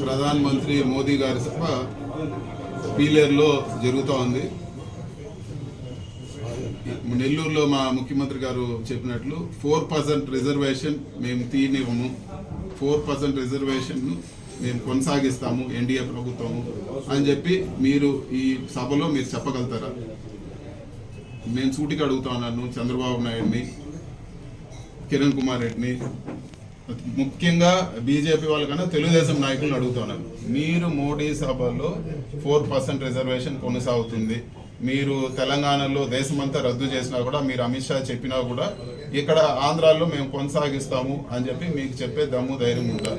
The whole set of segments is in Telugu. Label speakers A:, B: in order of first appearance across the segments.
A: ప్రధాన మంత్రి మోదీ గారి సభ పీలేరులో జరుగుతూ ఉంది. నెల్లూరులో మా ముఖ్యమంత్రి గారు చెప్పినట్లు 4% రిజర్వేషన్ మేము తీయనివ్వము, 4% రిజర్వేషన్ మేము కొనసాగిస్తాము ఎన్డీఏ ప్రభుత్వము అని చెప్పి మీరు ఈ సభలో మీరు చెప్పగలుగుతారా? నేను సూటిగా అడుగుతా ఉన్నాను చంద్రబాబు నాయుడిని, కిరణ్ కుమార్ రెడ్డిని, ముఖ్యంగా బీజేపీ వాళ్ళకన్నా తెలుగుదేశం నాయకులను అడుగుతున్నాను. మీరు మోడీ సభలో 4% రిజర్వేషన్ కొనసాగుతుంది, మీరు తెలంగాణలో దేశమంతా రద్దు చేసినా కూడా, మీరు అమిత్ షా చెప్పినా కూడా ఇక్కడ ఆంధ్రాలో మేము కొనసాగిస్తాము అని చెప్పి మీకు చెప్పే దమ్ము ధైర్యం ఉందా?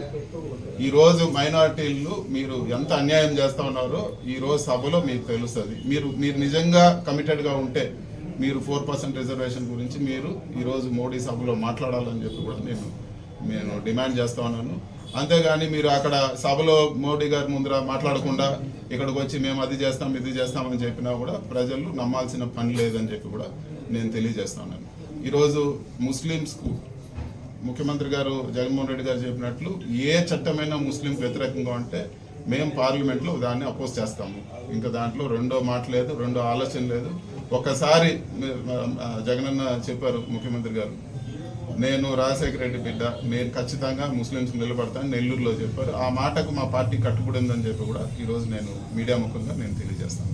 A: ఈరోజు మైనార్టీలు మీరు ఎంత అన్యాయం చేస్తా ఉన్నారో ఈరోజు సభలో మీకు తెలుస్తుంది. మీరు నిజంగా కమిటెడ్గా ఉంటే మీరు 4% రిజర్వేషన్ గురించి మీరు ఈరోజు మోడీ సభలో మాట్లాడాలని చెప్పి కూడా నేను డిమాండ్ చేస్తా ఉన్నాను. అంతేగాని మీరు అక్కడ సభలో మోడీ గారి ముందర మాట్లాడకుండా ఇక్కడికి వచ్చి మేము అది చేస్తాం ఇది చేస్తామని చెప్పినా కూడా ప్రజలు నమ్మాల్సిన పని లేదని చెప్పి కూడా నేను తెలియజేస్తా ఉన్నాను. ఈరోజు ముస్లిమ్స్కు ముఖ్యమంత్రి గారు జగన్మోహన్ రెడ్డి గారు చెప్పినట్లు ఏ చట్టమైనా ముస్లింకి వ్యతిరేకంగా ఉంటే మేము పార్లమెంట్లో దాన్ని అపోజ్ చేస్తాము. ఇంకా దాంట్లో రెండో మాట లేదు, రెండో ఆలోచన లేదు. ఒకసారి జగనన్న చెప్పారు ముఖ్యమంత్రి గారు, నేను రాజశేఖర రెడ్డి బిడ్డ, నేను ఖచ్చితంగా ముస్లింస్ నిలబడతాను నెల్లూరులో చెప్పారు. ఆ మాటకు మా పార్టీ కట్టుబడి ఉందని చెప్పి కూడా ఈరోజు నేను మీడియా ముఖంగా నేను తెలియజేస్తాను.